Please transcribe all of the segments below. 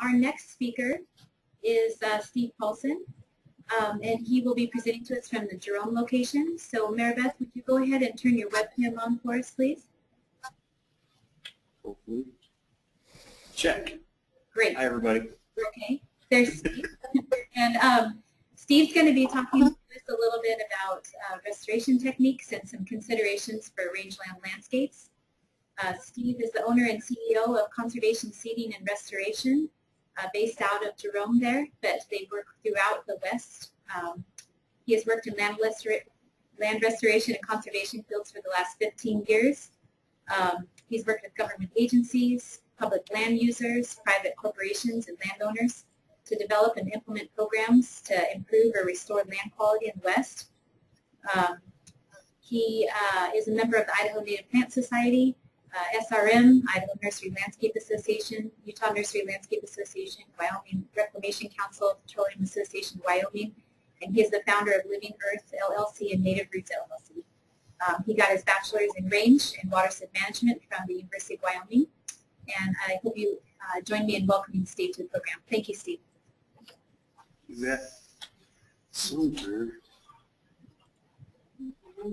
Our next speaker is Steve Paulson, and he will be presenting to us from the Jerome location. So Maribeth, would you go ahead and turn your webcam on for us, please? Hopefully. Check. Great. Hi, everybody. Okay. There's Steve. And Steve's going to be talking to us a little bit about restoration techniques and some considerations for rangeland landscapes. Steve is the owner and CEO of Conservation Seeding and Restoration, based out of Jerome there, but they work throughout the West. He has worked in land restoration and conservation fields for the last 15 years. He's worked with government agencies, public land users, private corporations, and landowners to develop and implement programs to improve or restore land quality in the West. He is a member of the Idaho Native Plant Society, SRM, Idaho Nursery Landscape Association, Utah Nursery Landscape Association, Wyoming Reclamation Council, Petroleum Association Wyoming, and he is the founder of Living Earth LLC and Native Roots LLC. He got his bachelor's in range and watershed management from the University of Wyoming, and I hope you join me in welcoming Steve to the program. Thank you, Steve. You bet. Somewhere,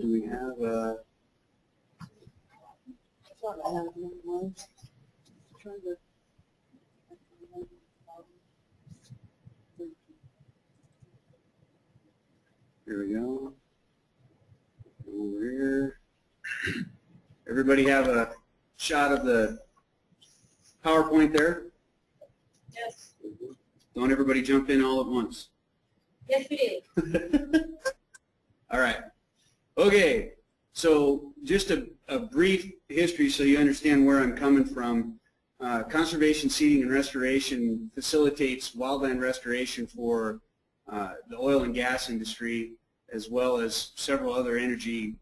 do we have here we go. Over here. Everybody have a shot of the PowerPoint there? Yes. Don't everybody jump in all at once. Yes, we did. All right. Okay. So just a brief history so you understand where I'm coming from. Conservation Seeding and Restoration facilitates wildland restoration for the oil and gas industry, as well as several other energy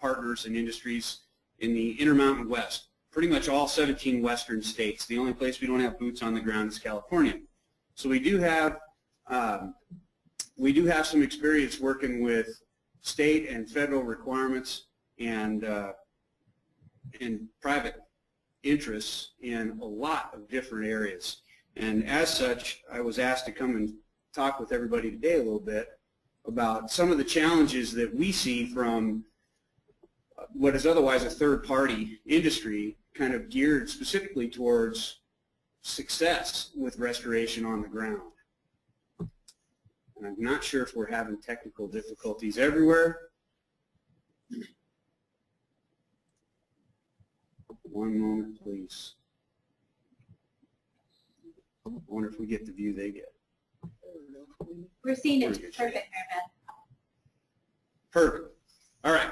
partners and industries in the Intermountain West. Pretty much all 17 western states. The only place we don't have boots on the ground is California. So we do have some experience working with state and federal requirements and private interests in a lot of different areas. And as such, I was asked to come and talk with everybody today a little bit about some of the challenges that we see from what is otherwise a third-party industry, kind of geared specifically towards success with restoration on the ground. And I'm not sure if we're having technical difficulties everywhere. One moment, please. I wonder if we get the view they get. We're seeing it. Perfect, Maribeth. Perfect. All right.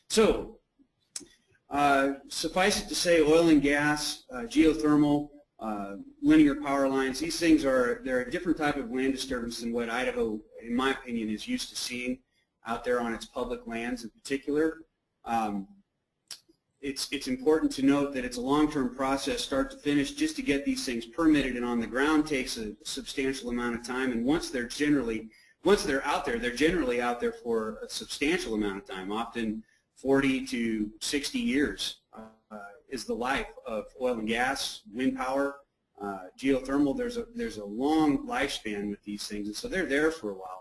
So, suffice it to say, oil and gas, geothermal, linear power lines, these things they're a different type of land disturbance than what Idaho, in my opinion, is used to seeing out there on its public lands in particular. It's important to note that it's a long-term process, start to finish, just to get these things permitted and on the ground takes a substantial amount of time. And once they're out there, they're generally out there for a substantial amount of time, often 40 to 60 years is the life of oil and gas, wind power, geothermal. There's a long lifespan with these things, and so they're there for a while.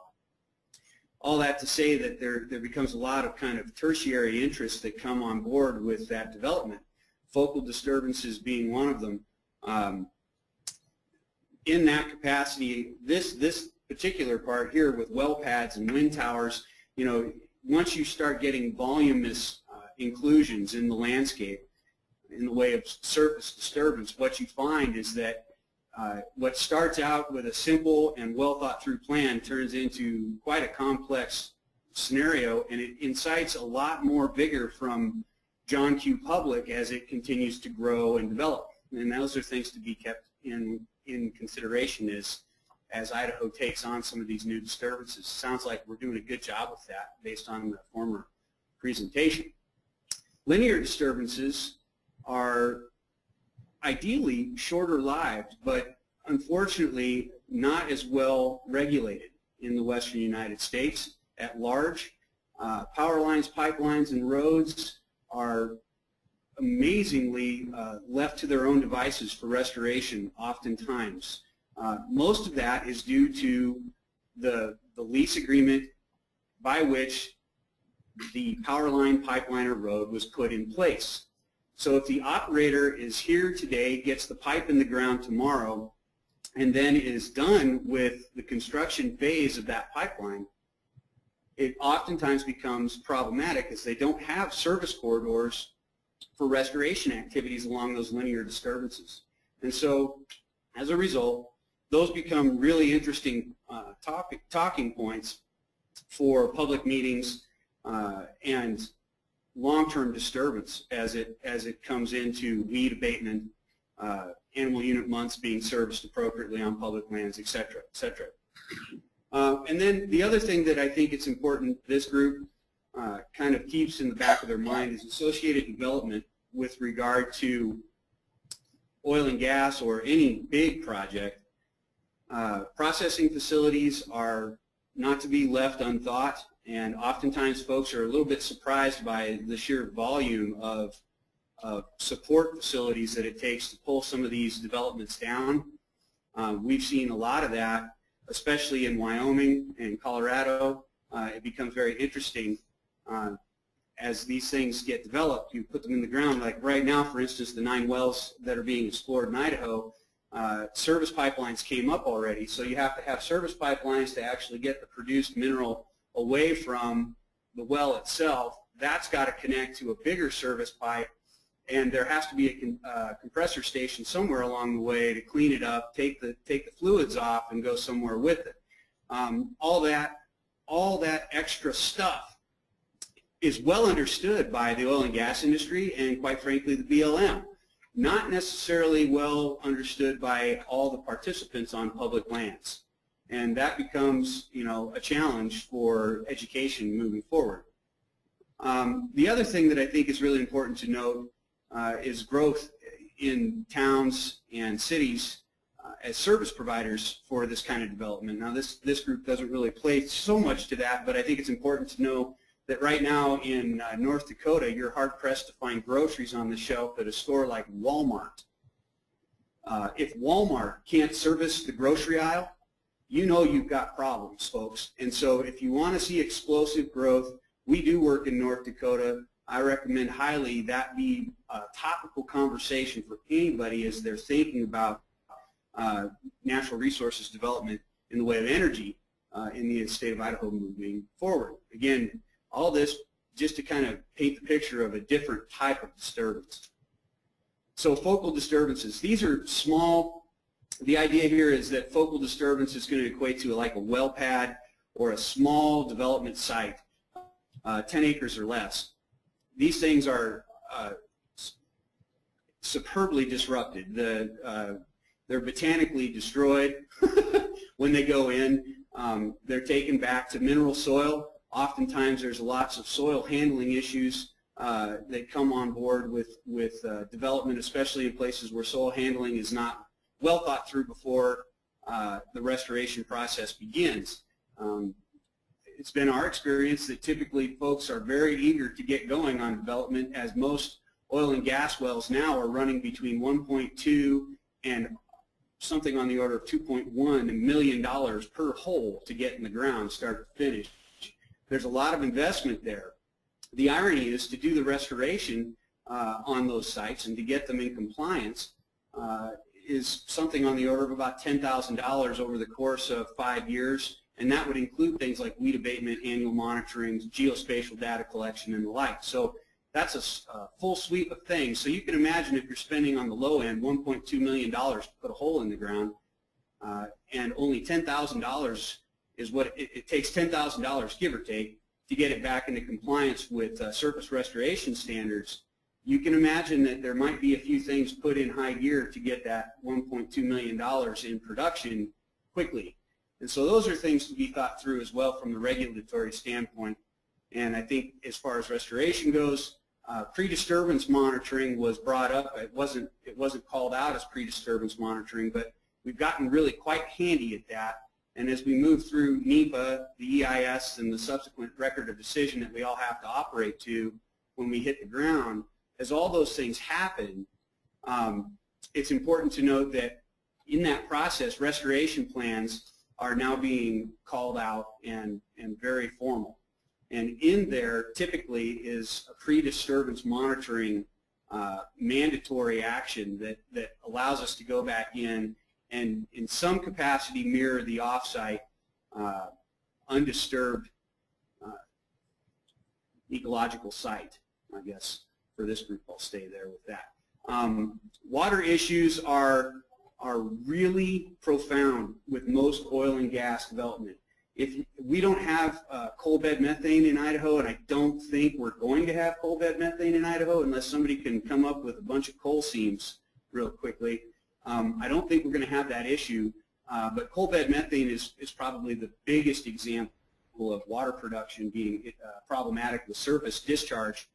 All that to say that there becomes a lot of kind of tertiary interests that come on board with that development, focal disturbances being one of them. In that capacity, this particular part here with well pads and wind towers, you know, once you start getting voluminous inclusions in the landscape in the way of surface disturbance, what you find is that what starts out with a simple and well thought through plan turns into quite a complex scenario, and it incites a lot more vigor from John Q. Public as it continues to grow and develop. And those are things to be kept in consideration as Idaho takes on some of these new disturbances. Sounds like we're doing a good job with that based on the former presentation. Linear disturbances are ideally shorter lived, but unfortunately not as well regulated in the western United States at large. Power lines, pipelines, and roads are amazingly left to their own devices for restoration oftentimes. Most of that is due to the lease agreement by which the power line, pipeline, or road was put in place. So if the operator is here today, gets the pipe in the ground tomorrow, and then is done with the construction phase of that pipeline, it oftentimes becomes problematic as they don't have service corridors for restoration activities along those linear disturbances. And so, as a result, those become really interesting talking points for public meetings and long-term disturbance as it comes into weed abatement, animal unit months being serviced appropriately on public lands, et cetera, et cetera. And then the other thing that I think it's important this group kind of keeps in the back of their mind is associated development with regard to oil and gas or any big project. Processing facilities are not to be left unthought, and oftentimes folks are a little bit surprised by the sheer volume of support facilities that it takes to pull some of these developments down. We've seen a lot of that, especially in Wyoming and Colorado. It becomes very interesting as these things get developed. You put them in the ground, like right now, for instance, the 9 wells that are being explored in Idaho, service pipelines came up already, so you have to have service pipelines to actually get the produced mineral away from the well itself. That's got to connect to a bigger service pipe, and there has to be a compressor station somewhere along the way to clean it up, take the fluids off, and go somewhere with it. All that extra stuff is well understood by the oil and gas industry and, quite frankly, the BLM. Not necessarily well understood by all the participants on public lands. And that becomes, a challenge for education moving forward. The other thing that I think is really important to note is growth in towns and cities as service providers for this kind of development. Now, this group doesn't really play so much to that, but I think it's important to know that right now in North Dakota, you're hard-pressed to find groceries on the shelf at a store like Walmart. If Walmart can't service the grocery aisle, you've got problems, folks. And so if you want to see explosive growth, we do work in North Dakota. I recommend highly that be a topical conversation for anybody as they're thinking about natural resources development in the way of energy in the state of Idaho moving forward. Again, all this just to kind of paint the picture of a different type of disturbance. So focal disturbances, these are small. The idea here is that focal disturbance is going to equate to like a well pad or a small development site, 10 acres or less. These things are superbly disrupted. They're botanically destroyed when they go in. They're taken back to mineral soil. Oftentimes there's lots of soil handling issues that come on board with development, especially in places where soil handling is not well thought through before the restoration process begins. It's been our experience that typically folks are very eager to get going on development, as most oil and gas wells now are running between 1.2 and something on the order of $2.1 million per hole to get in the ground start to finish. There's a lot of investment there. The irony is to do the restoration on those sites and to get them in compliance is something on the order of about $10,000 over the course of 5 years, and that would include things like weed abatement, annual monitoring, geospatial data collection, and the like. So that's a full suite of things. So you can imagine if you're spending on the low end $1.2 million to put a hole in the ground, and only $10,000 is what it takes, $10,000 give or take, to get it back into compliance with surface restoration standards. You can imagine that there might be a few things put in high gear to get that $1.2 million in production quickly. And so those are things to be thought through as well from the regulatory standpoint. And I think as far as restoration goes, pre-disturbance monitoring was brought up. It wasn't called out as pre-disturbance monitoring, but we've gotten really quite handy at that. And as we move through NEPA, the EIS, and the subsequent record of decision that we all have to operate to when we hit the ground, as all those things happen, it's important to note that in that process, restoration plans are now being called out and very formal. And in there typically is a pre-disturbance monitoring mandatory action that allows us to go back in and in some capacity mirror the off-site undisturbed ecological site, I guess. For this group, I'll stay there with that. Water issues are really profound with most oil and gas development. If we don't have coal bed methane in Idaho, and I don't think we're going to have coal bed methane in Idaho unless somebody can come up with a bunch of coal seams real quickly, I don't think we're going to have that issue. But coal bed methane is probably the biggest example of water production being problematic with surface discharge.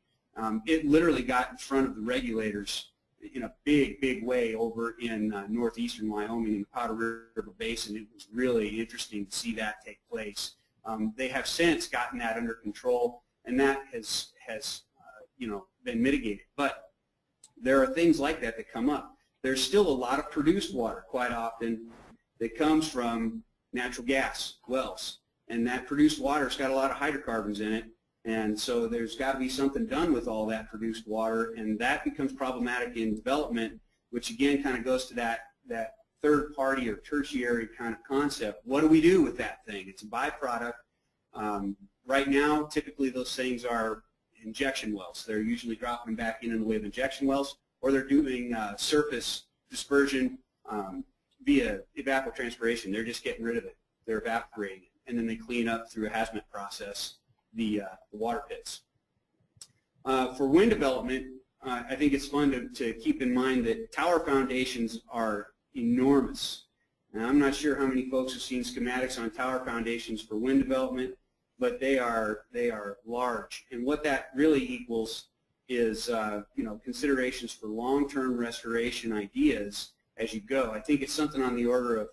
It literally got in front of the regulators in a big way over in northeastern Wyoming in the Powder River Basin. It was really interesting to see that take place. They have since gotten that under control, and that has been mitigated. But there are things like that that come up. There's still a lot of produced water quite often that comes from natural gas wells, and that produced water's got a lot of hydrocarbons in it. And so there's got to be something done with all that produced water, and that becomes problematic in development, which again kind of goes to that third party or tertiary kind of concept. What do we do with that thing? It's a byproduct. Right now, typically those things are injection wells. They're usually dropping back in the way of injection wells, or they're doing surface dispersion via evapotranspiration. They're just getting rid of it. They're evaporating it, and then they clean up through a hazmat process the water pits. For wind development, I think it's fun to keep in mind that tower foundations are enormous. And I'm not sure how many folks have seen schematics on tower foundations for wind development, but they are large. And what that really equals is considerations for long-term restoration ideas as you go. I think it's something on the order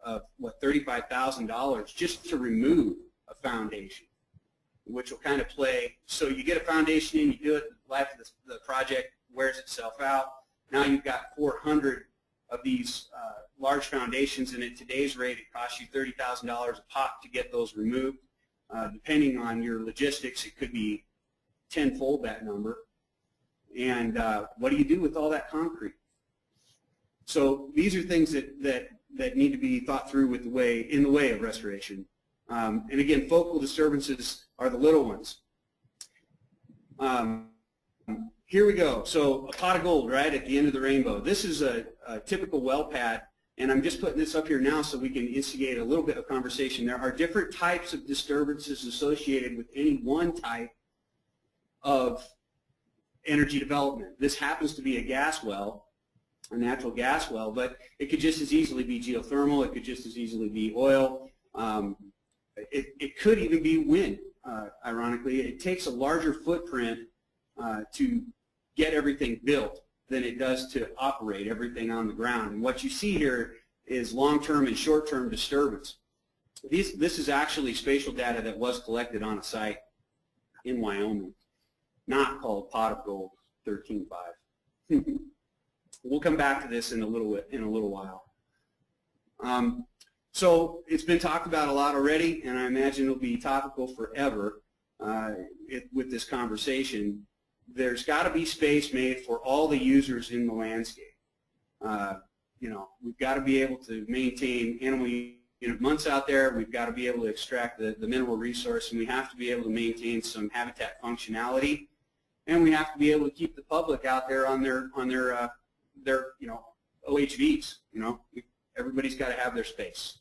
of what, $35,000 just to remove a foundation, which will kind of play. So you get a foundation in, you do it, the life of the project wears itself out. Now you've got 400 of these large foundations, and at today's rate it costs you $30,000 a pop to get those removed. Depending on your logistics, it could be tenfold that number. And what do you do with all that concrete? So these are things that need to be thought through with in the way of restoration. And again, focal disturbances are the little ones. Here we go. So a pot of gold, right, at the end of the rainbow. This is a typical well pad, and I'm just putting this up here now so we can instigate a little bit of conversation. There are different types of disturbances associated with any one type of energy development. This happens to be a gas well, a natural gas well, but it could just as easily be geothermal. It could just as easily be oil. It could even be wind, ironically. It takes a larger footprint to get everything built than it does to operate everything on the ground. And what you see here is long-term and short-term disturbance. This is actually spatial data that was collected on a site in Wyoming, not called Pot of Gold 13.5. We'll come back to this in a little while. So it's been talked about a lot already, and I imagine it'll be topical forever with this conversation. There's got to be space made for all the users in the landscape. We've got to be able to maintain animal unit months out there. We've got to be able to extract the mineral resource, and we have to be able to maintain some habitat functionality, and we have to be able to keep the public out there on their OHVs. Everybody's got to have their space.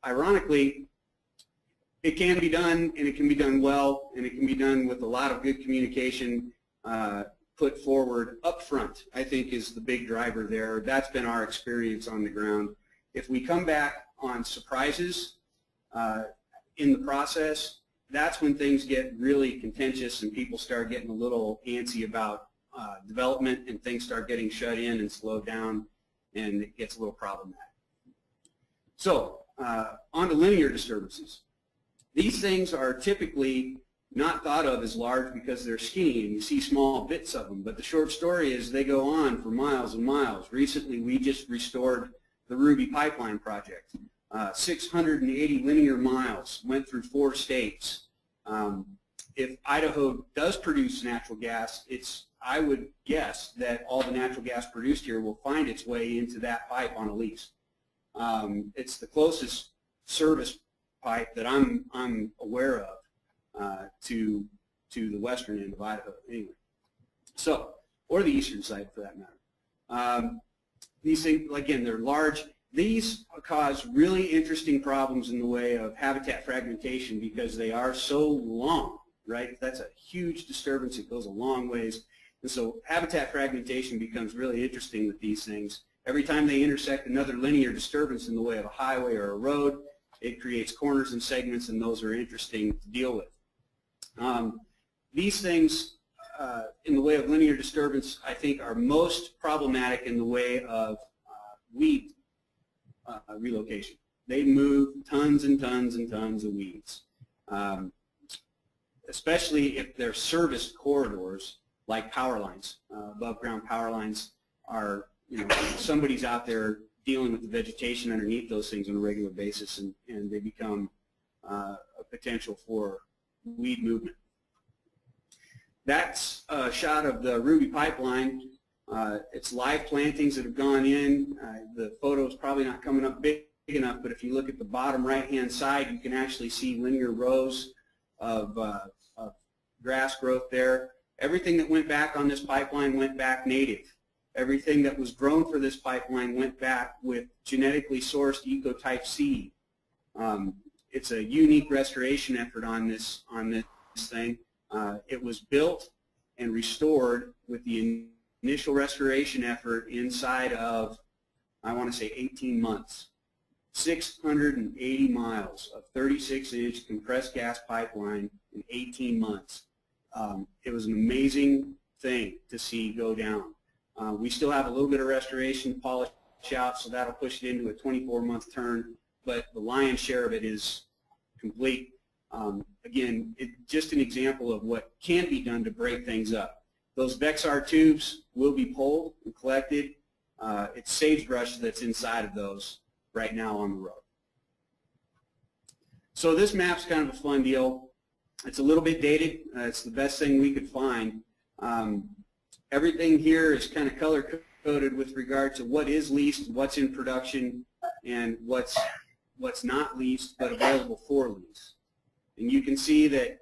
Ironically, it can be done, and it can be done well, and it can be done with a lot of good communication put forward up front, I think, is the big driver there. That's been our experience on the ground. If we come back on surprises in the process, that's when things get really contentious and people start getting a little antsy about development, and things start getting shut in and slowed down, and it gets a little problematic. So on to linear disturbances. These things are typically not thought of as large because they're skinny and you see small bits of them. But the short story is they go on for miles and miles. Recently, we just restored the Ruby Pipeline project. 680 linear miles, went through 4 states. If Idaho does produce natural gas, I would guess that all the natural gas produced here will find its way into that pipe on a lease. It's the closest service pipe that I'm aware of to the western end of Idaho, anyway. So, or the eastern side for that matter. These things, again, they're large. These cause really interesting problems in the way of habitat fragmentation because they are so long, right? That's a huge disturbance. It goes a long ways. And so habitat fragmentation becomes really interesting with these things. Every time they intersect another linear disturbance in the way of a highway or a road, it creates corners and segments, and those are interesting to deal with. These things in the way of linear disturbance, I think, are most problematic in the way of weed relocation. They move tons and tons and tons of weeds, especially if they're serviced corridors like power lines. Above ground power lines are, somebody's out there dealing with the vegetation underneath those things on a regular basis, and they become a potential for weed movement. That's a shot of the Ruby Pipeline. It's live plantings that have gone in. The photo is probably not coming up big enough, but if you look at the bottom right-hand side, you can actually see linear rows of grass growth there. Everything that went back on this pipeline went back native. Everything that was grown for this pipeline went back with genetically sourced ecotype seed. It's a unique restoration effort on this thing. It was built and restored with the initial restoration effort inside of, I want to say, 18 months. 680 miles of 36-inch compressed gas pipeline in 18 months. It was an amazing thing to see go down. We still have a little bit of restoration to polish out, so that'll push it into a 24-month turn, but the lion's share of it is complete. Again, just an example of what can be done to break things up. Those Vexar tubes will be pulled and collected. It's sagebrush that's inside of those right now on the road. So this map's kind of a fun deal. It's a little bit dated. It's the best thing we could find. Everything here is kind of color-coded with regard to what is leased, what's in production, and what's not leased but available for lease. And you can see that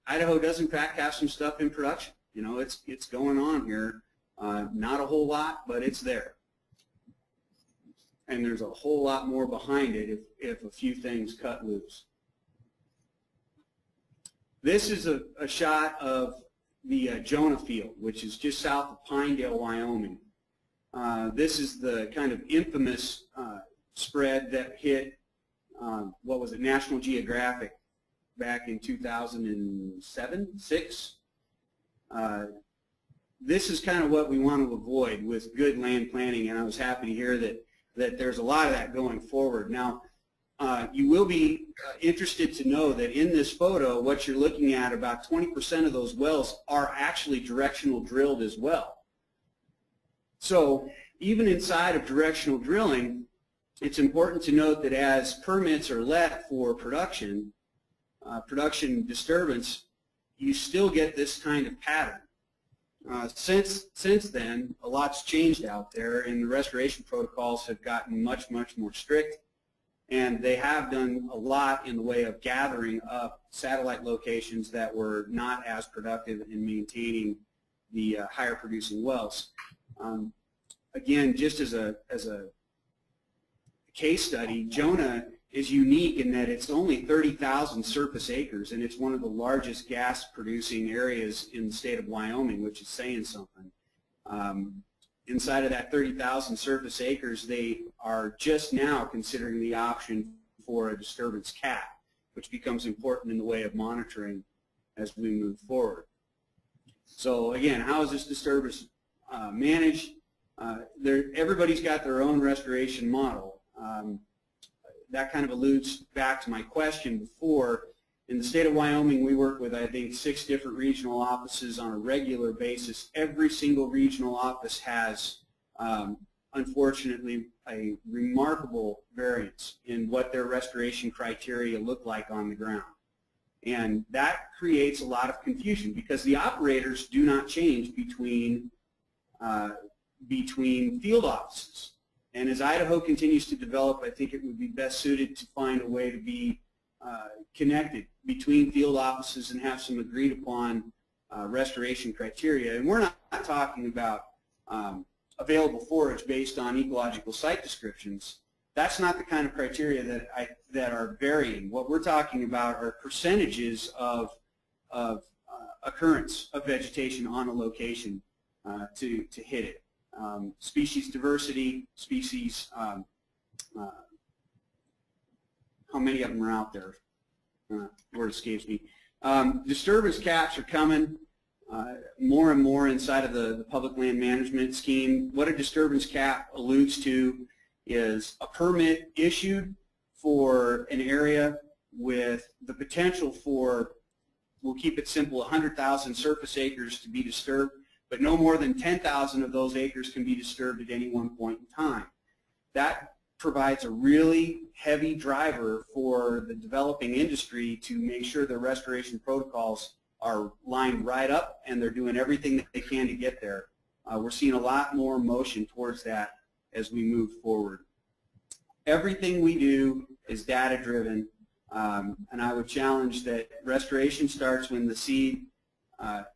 Idaho does in fact have some stuff in production. It's going on here. Not a whole lot, but it's there. And there's a whole lot more behind it if a few things cut loose. This is a shot of the Jonah Field, which is just south of Pinedale, Wyoming. This is the kind of infamous spread that hit, what was it, National Geographic back in 2007, 6. This is kind of what we want to avoid with good land planning, and I was happy to hear that there's a lot of that going forward. Now, you will be interested to know that in this photo, what you're looking at, about 20% of those wells are actually directional drilled as well. So even inside of directional drilling, it's important to note that as permits are let for production disturbance, you still get this kind of pattern. Since then, a lot's changed out there, and the restoration protocols have gotten much, much more strict, and they have done a lot in the way of gathering up satellite locations that were not as productive in maintaining the higher producing wells. Again, just as a case study, Jonah is unique in that it's only 30,000 surface acres, and it's one of the largest gas producing areas in the state of Wyoming, which is saying something. Inside of that 30,000 surface acres, they are just now considering the option for a disturbance cap, which becomes important in the way of monitoring as we move forward. So again, how is this disturbance managed? Everybody's got their own restoration model. That kind of alludes back to my question before. In the state of Wyoming, we work with, I think, 6 different regional offices on a regular basis. Every single regional office has, unfortunately, a remarkable variance in what their restoration criteria look like on the ground. And that creates a lot of confusion because the operators do not change between field offices. And as Idaho continues to develop, I think it would be best suited to find a way to be connected between field offices and have some agreed upon restoration criteria. And we're not talking about available forage based on ecological site descriptions. That's not the kind of criteria that are varying. What we're talking about are percentages of occurrence of vegetation on a location to hit it. Species diversity, species, how many of them are out there? Word escapes me. Disturbance caps are coming more and more inside of the public land management scheme. What a disturbance cap alludes to is a permit issued for an area with the potential for, we'll keep it simple, 100,000 surface acres to be disturbed, but no more than 10,000 of those acres can be disturbed at any one point in time. That provides a really heavy driver for the developing industry to make sure their restoration protocols are lined right up and they're doing everything that they can to get there. We're seeing a lot more motion towards that as we move forward. Everything we do is data driven, and I would challenge that restoration starts when the seed,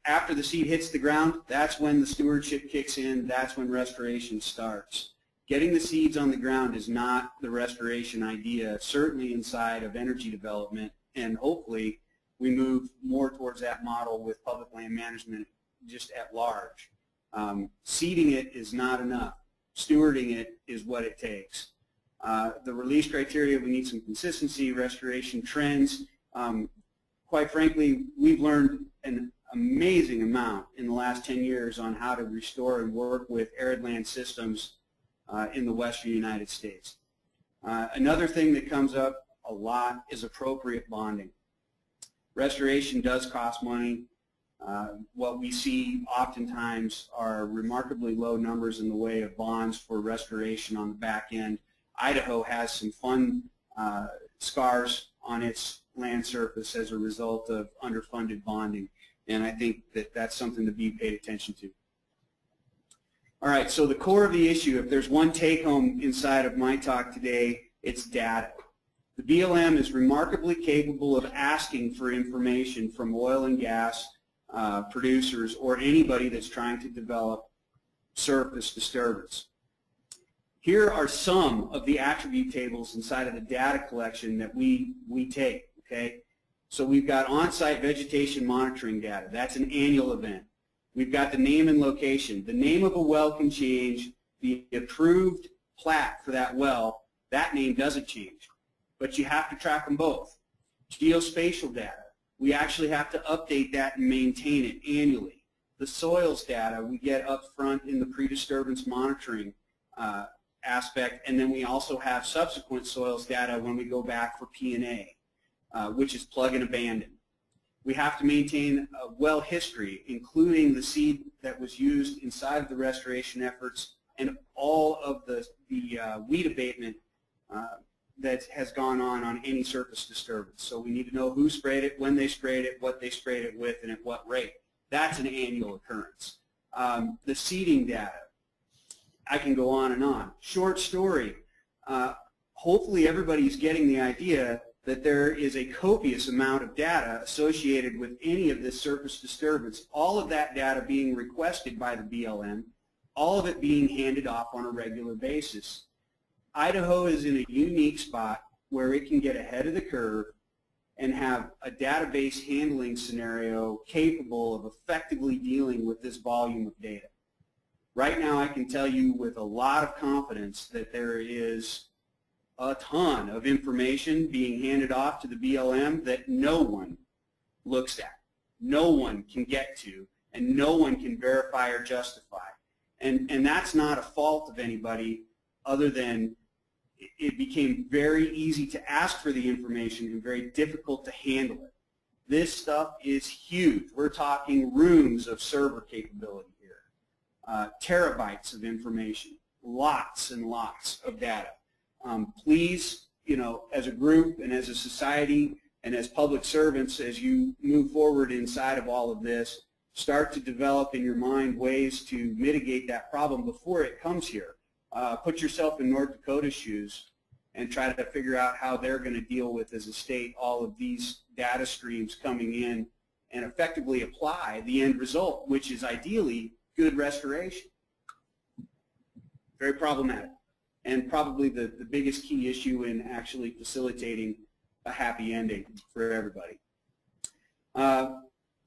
after the seed hits the ground, that's when the stewardship kicks in, that's when restoration starts. Getting the seeds on the ground is not the restoration idea, certainly inside of energy development, and hopefully we move more towards that model with public land management just at large. Seeding it is not enough. Stewarding it is what it takes. The release criteria, we need some consistency, restoration trends. Quite frankly, we've learned an amazing amount in the last 10 years on how to restore and work with arid land systems in the western United States. Another thing that comes up a lot is appropriate bonding. Restoration does cost money. What we see oftentimes are remarkably low numbers in the way of bonds for restoration on the back end. Idaho has some fun scars on its land surface as a result of underfunded bonding, and I think that that's something to be paid attention to. All right, so the core of the issue, if there's one take-home inside of my talk today, it's data. The BLM is remarkably capable of asking for information from oil and gas producers or anybody that's trying to develop surface disturbance. Here are some of the attribute tables inside of the data collection that we take, okay? So we've got on-site vegetation monitoring data. That's an annual event. We've got the name and location. The name of a well can change. The approved plat for that well, that name doesn't change. But you have to track them both. Geospatial data. We actually have to update that and maintain it annually. The soils data we get up front in the pre-disturbance monitoring aspect, and then we also have subsequent soils data when we go back for P&A, which is plug and abandon. We have to maintain a well history, including the seed that was used inside of the restoration efforts and all of the weed abatement that has gone on any surface disturbance. So we need to know who sprayed it, when they sprayed it, what they sprayed it with, and at what rate. That's an annual occurrence. The seeding data, I can go on and on. Short story, hopefully everybody's getting the idea that there is a copious amount of data associated with any of this surface disturbance, all of that data being requested by the BLM, all of it being handed off on a regular basis. Idaho is in a unique spot where it can get ahead of the curve and have a database handling scenario capable of effectively dealing with this volume of data. Right now I can tell you with a lot of confidence that there is a ton of information being handed off to the BLM that no one looks at, no one can get to, and no one can verify or justify. And that's not a fault of anybody other than it became very easy to ask for the information and very difficult to handle it. This stuff is huge. We're talking rooms of server capability here, terabytes of information, lots and lots of data. Please, as a group and as a society and as public servants, as you move forward inside of all of this, start to develop in your mind ways to mitigate that problem before it comes here. Put yourself in North Dakota's shoes and try to figure out how they're going to deal with, as a state, all of these data streams coming in and effectively apply the end result, which is ideally good restoration. Very problematic, and probably the biggest key issue in actually facilitating a happy ending for everybody.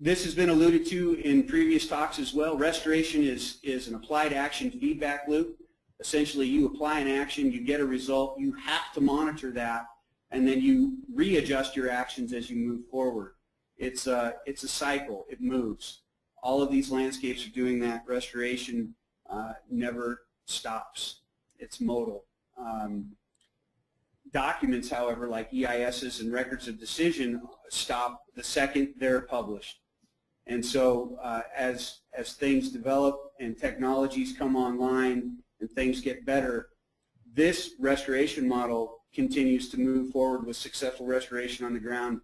This has been alluded to in previous talks as well. Restoration is an applied action feedback loop. Essentially, you apply an action, you get a result, you have to monitor that, and then you readjust your actions as you move forward. It's a cycle. It moves. All of these landscapes are doing that. Restoration never stops. It's modal. Documents, however, like EISs and records of decision, stop the second they're published. And so as things develop and technologies come online and things get better, this restoration model continues to move forward with successful restoration on the ground.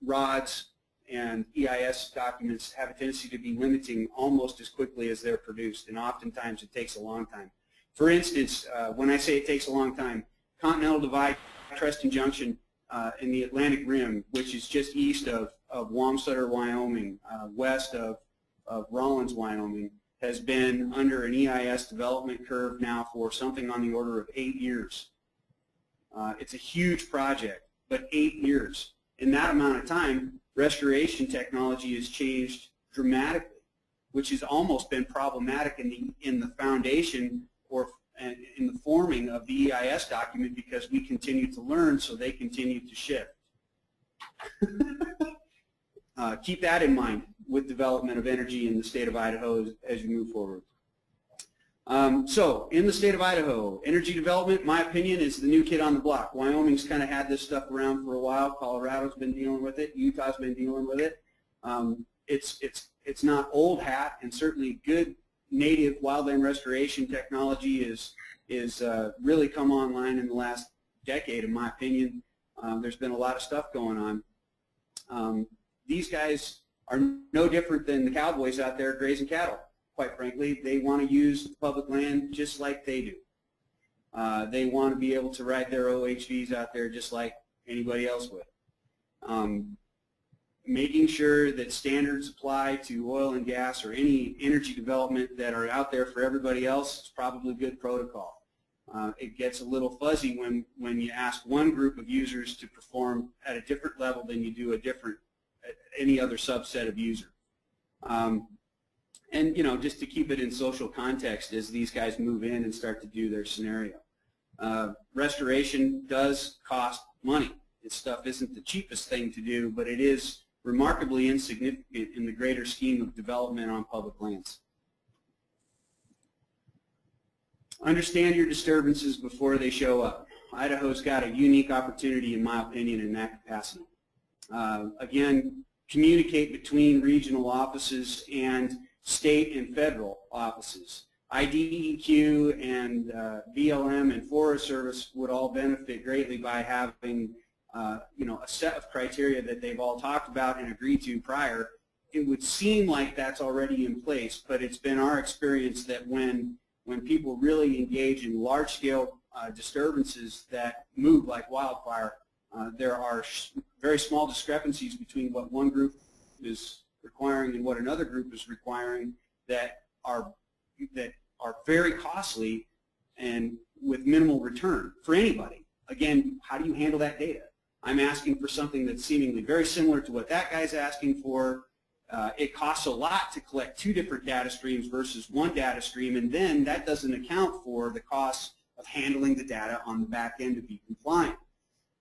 RODs and EIS documents have a tendency to be limiting almost as quickly as they're produced, and oftentimes it takes a long time. For instance, when I say it takes a long time, Continental Divide, Treston Junction in the Atlantic Rim, which is just east of Wamsutter, Wyoming, west of Rawlins, Wyoming, has been under an EIS development curve now for something on the order of 8 years. It's a huge project, but 8 years. In that amount of time, restoration technology has changed dramatically, which has almost been problematic in the foundation or in the forming of the EIS document, because we continue to learn, so they continue to shift. Keep that in mind with development of energy in the state of Idaho as you move forward. So, in the state of Idaho, energy development, my opinion, is the new kid on the block. Wyoming's kind of had this stuff around for a while. Colorado's been dealing with it. Utah's been dealing with it. It's not old hat, and certainly good native wildland restoration technology is really come online in the last decade, in my opinion. There's been a lot of stuff going on. These guys are no different than the cowboys out there grazing cattle. Quite frankly, they want to use public land just like they do. They want to be able to ride their OHVs out there just like anybody else would. Making sure that standards apply to oil and gas or any energy development that are out there for everybody else is probably good protocol. It gets a little fuzzy when you ask one group of users to perform at a different level than you do any other subset of user. And just to keep it in social context as these guys move in and start to do their scenario. Restoration does cost money. This stuff isn't the cheapest thing to do, but it is remarkably insignificant in the greater scheme of development on public lands. Understand your disturbances before they show up. Idaho's got a unique opportunity, in my opinion, in that capacity. Again, communicate between regional offices and state and federal offices. IDEQ and BLM and Forest Service would all benefit greatly by having a set of criteria that they've all talked about and agreed to prior. It would seem like that's already in place, but it's been our experience that when people really engage in large-scale disturbances that move like wildfire, there are very small discrepancies between what one group is requiring and what another group is requiring that are very costly and with minimal return for anybody. Again, how do you handle that data? I'm asking for something that's seemingly very similar to what that guy's asking for. It costs a lot to collect 2 different data streams versus 1 data stream, and then that doesn't account for the cost of handling the data on the back end to be compliant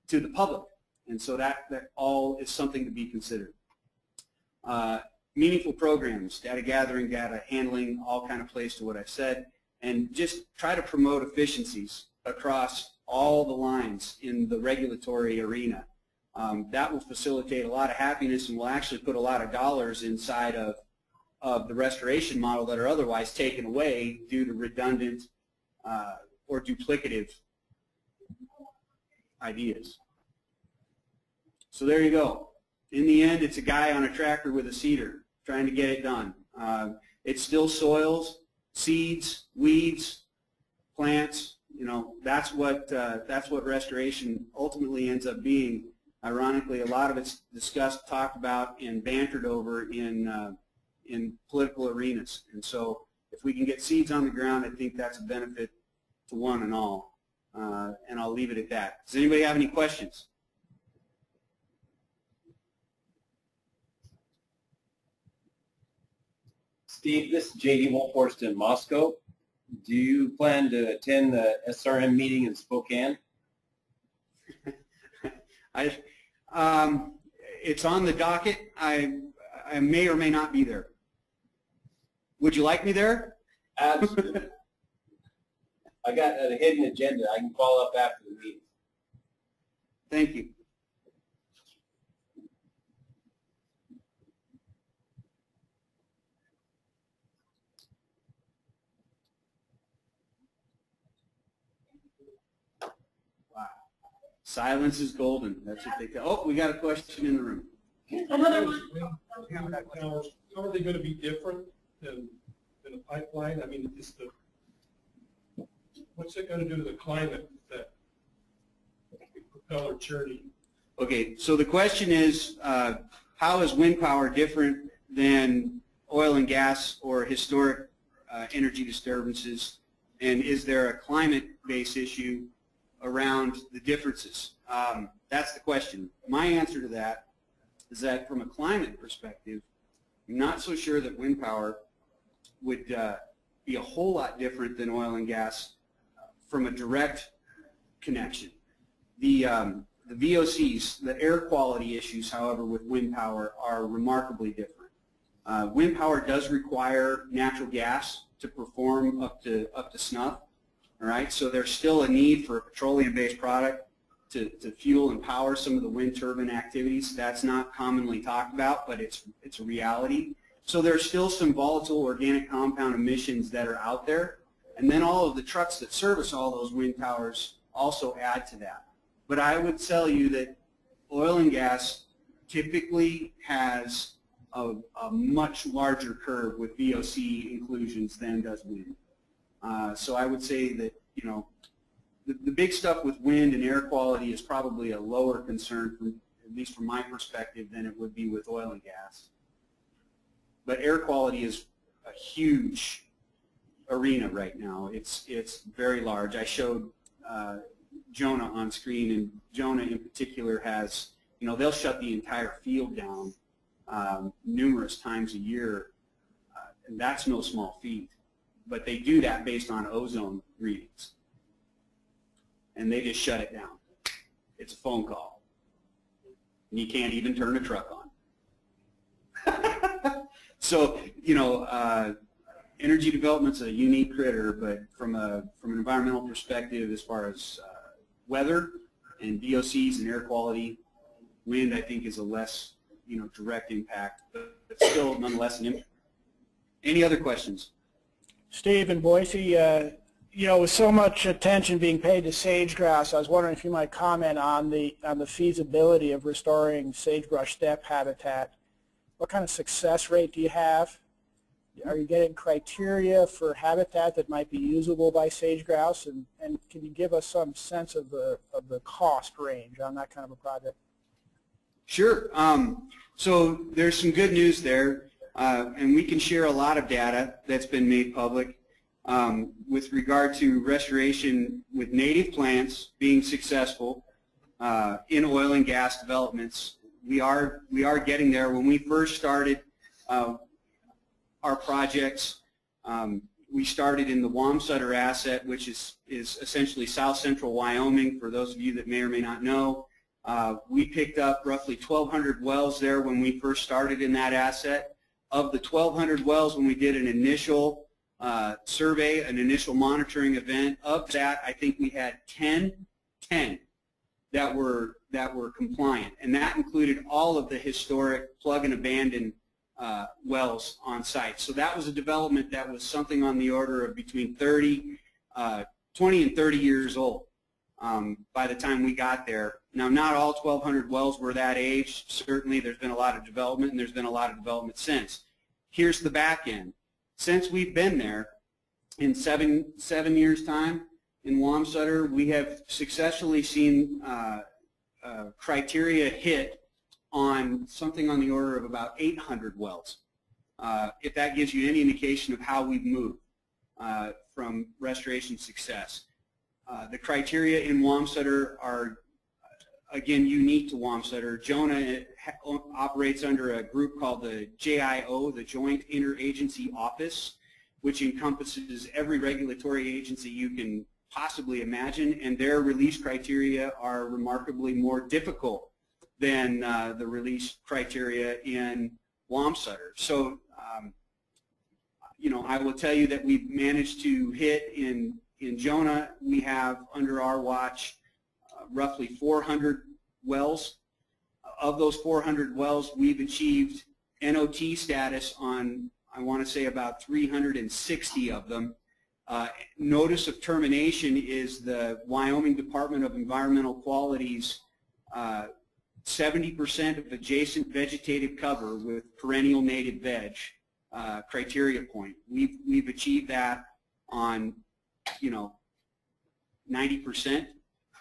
to the public. And so that all is something to be considered. Meaningful programs, data gathering, data handling, all kind of plays to what I've said, and just try to promote efficiencies across all the lines in the regulatory arena. that will facilitate a lot of happiness and will actually put a lot of dollars inside of the restoration model that are otherwise taken away due to redundant or duplicative ideas. So there you go. In the end, it's a guy on a tractor with a seeder trying to get it done. It's still soils, seeds, weeds, plants. You know, that's what restoration ultimately ends up being. Ironically, a lot of it's discussed, talked about, and bantered over in political arenas. And so, if we can get seeds on the ground, I think that's a benefit to one and all. And I'll leave it at that. Does anybody have any questions? Steve, this is J.D. Wolfhorst in Moscow. Do you plan to attend the SRM meeting in Spokane? It's on the docket. I may or may not be there. Would you like me there? Absolutely. I got a hidden agenda. I can follow up after the meeting. Thank you. Wow. Silence is golden. That's what they tell. Oh, we got a question in the room. Another one. How are they going to be different than a pipeline? I mean, what's it going to do to the climate, that propeller churning? Okay, so the question is, how is wind power different than oil and gas or historic energy disturbances, and is there a climate-based issue around the differences? That's the question. My answer to that is that from a climate perspective, I'm not so sure that wind power would be a whole lot different than oil and gas from a direct connection. The VOCs, the air quality issues, however, with wind power are remarkably different. Wind power does require natural gas to perform up to snuff. All right, so there's still a need for a petroleum-based product to fuel and power some of the wind turbine activities. That's not commonly talked about, but it's a reality. So there's still some volatile organic compound emissions that are out there, and then all of the trucks that service all those wind towers also add to that. But I would tell you that oil and gas typically has a much larger curve with VOC inclusions than does wind. So I would say that, you know, the big stuff with wind and air quality is probably a lower concern, at least from my perspective, than it would be with oil and gas. But air quality is a huge arena right now. It's very large. I showed Jonah on screen, and Jonah in particular has, you know, they'll shut the entire field down numerous times a year, and that's no small feat. But they do that based on ozone readings, and they just shut it down. It's a phone call, and you can't even turn a truck on. So, you know, energy development's a unique critter, but from an environmental perspective, as far as weather and VOCs and air quality, wind I think is a less, you know, direct impact, but still nonetheless an impact. Any other questions? Steve in Boise, you know, with so much attention being paid to sage-grouse, I was wondering if you might comment on the feasibility of restoring sagebrush steppe habitat. What kind of success rate do you have? Are you getting criteria for habitat that might be usable by sage-grouse, and can you give us some sense of the cost range on that kind of a project? Sure. So there's some good news there. And we can share a lot of data that's been made public with regard to restoration with native plants being successful in oil and gas developments. We are getting there. When we first started our projects, we started in the Wamsutter asset, which is essentially south central Wyoming, for those of you that may or may not know. We picked up roughly 1,200 wells there when we first started in that asset. Of the 1,200 wells, when we did an initial survey, an initial monitoring event, of that I think we had 10 that were compliant, and that included all of the historic plug and abandon wells on site. So that was a development that was something on the order of between 20 and 30 years old by the time we got there. Now, not all 1,200 wells were that age. Certainly, there's been a lot of development, and there's been a lot of development since. Here's the back end. Since we've been there, in seven years' time in Wamsutter, we have successfully seen criteria hit on something on the order of about 800 wells, if that gives you any indication of how we've moved from restoration success. The criteria in Wamsutter are, again, unique to Wamsutter. Jonah operates under a group called the JIO, the Joint Interagency Office, which encompasses every regulatory agency you can possibly imagine, and their release criteria are remarkably more difficult than the release criteria in Wamsutter. So, you know, I will tell you that we've managed to hit in Jonah. We have under our watch roughly 400 wells. Of those 400 wells, we've achieved NOT status on, I want to say, about 360 of them. Notice of termination is the Wyoming Department of Environmental Quality's 70% of adjacent vegetative cover with perennial native veg criteria point. We've achieved that on, you know, 90%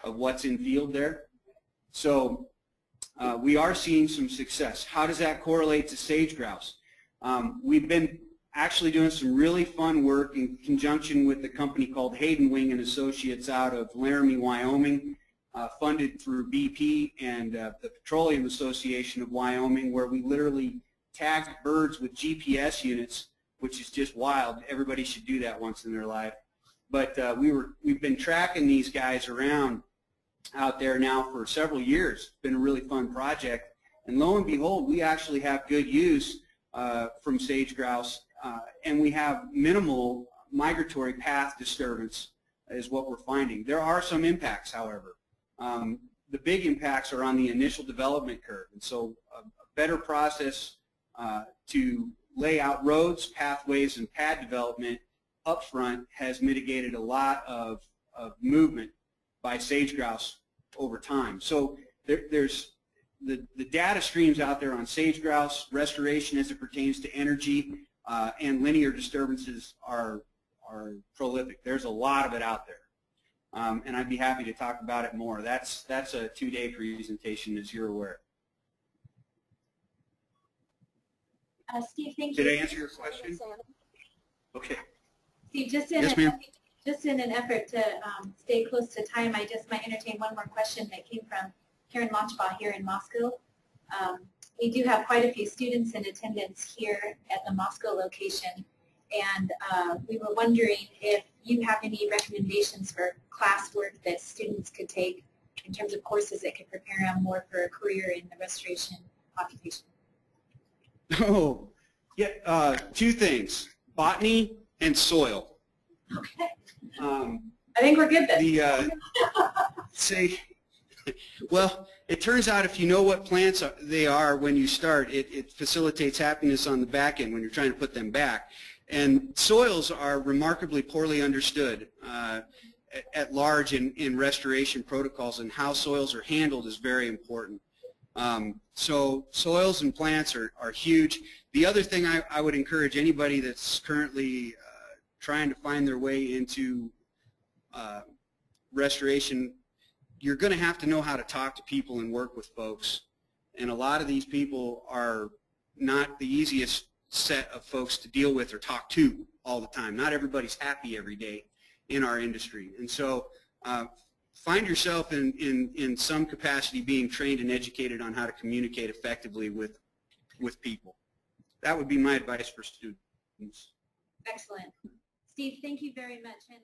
of what's in field there. So we are seeing some success. How does that correlate to sage grouse? We've been actually doing some really fun work in conjunction with a company called Hayden Wing and Associates out of Laramie, Wyoming, funded through BP and the Petroleum Association of Wyoming, where we literally tagged birds with GPS units, which is just wild. Everybody should do that once in their life. But we've been tracking these guys around out there now for several years. It's been a really fun project. And lo and behold, we actually have good use from sage grouse, and we have minimal migratory path disturbance is what we're finding. There are some impacts, however. The big impacts are on the initial development curve, and so a better process to lay out roads, pathways, and pad development up front has mitigated a lot of movement by sage grouse over time. So there's the data streams out there on sage grouse restoration as it pertains to energy and linear disturbances are prolific. There's a lot of it out there. And I'd be happy to talk about it more. That's a 2-day presentation, as you're aware. Steve, thank you. Did I answer your question? Okay. Steve, just in an effort to stay close to time, I just might entertain one more question that came from Karen Launchbaugh here in Moscow. We do have quite a few students in attendance here at the Moscow location, and we were wondering if you have any recommendations for classwork that students could take in terms of courses that could prepare them more for a career in the restoration occupation. Oh, yeah, 2 things, botany and soil. Okay. I think we're good then. Well, it turns out if you know what plants they are when you start, it facilitates happiness on the back end when you're trying to put them back. And soils are remarkably poorly understood at large in restoration protocols, and how soils are handled is very important. So soils and plants are huge. The other thing I would encourage anybody that's currently trying to find their way into restoration, you're going to have to know how to talk to people and work with folks. And a lot of these people are not the easiest set of folks to deal with or talk to all the time. Not everybody's happy every day in our industry. And so find yourself in some capacity being trained and educated on how to communicate effectively with people. That would be my advice for students. Excellent. Steve, thank you very much. And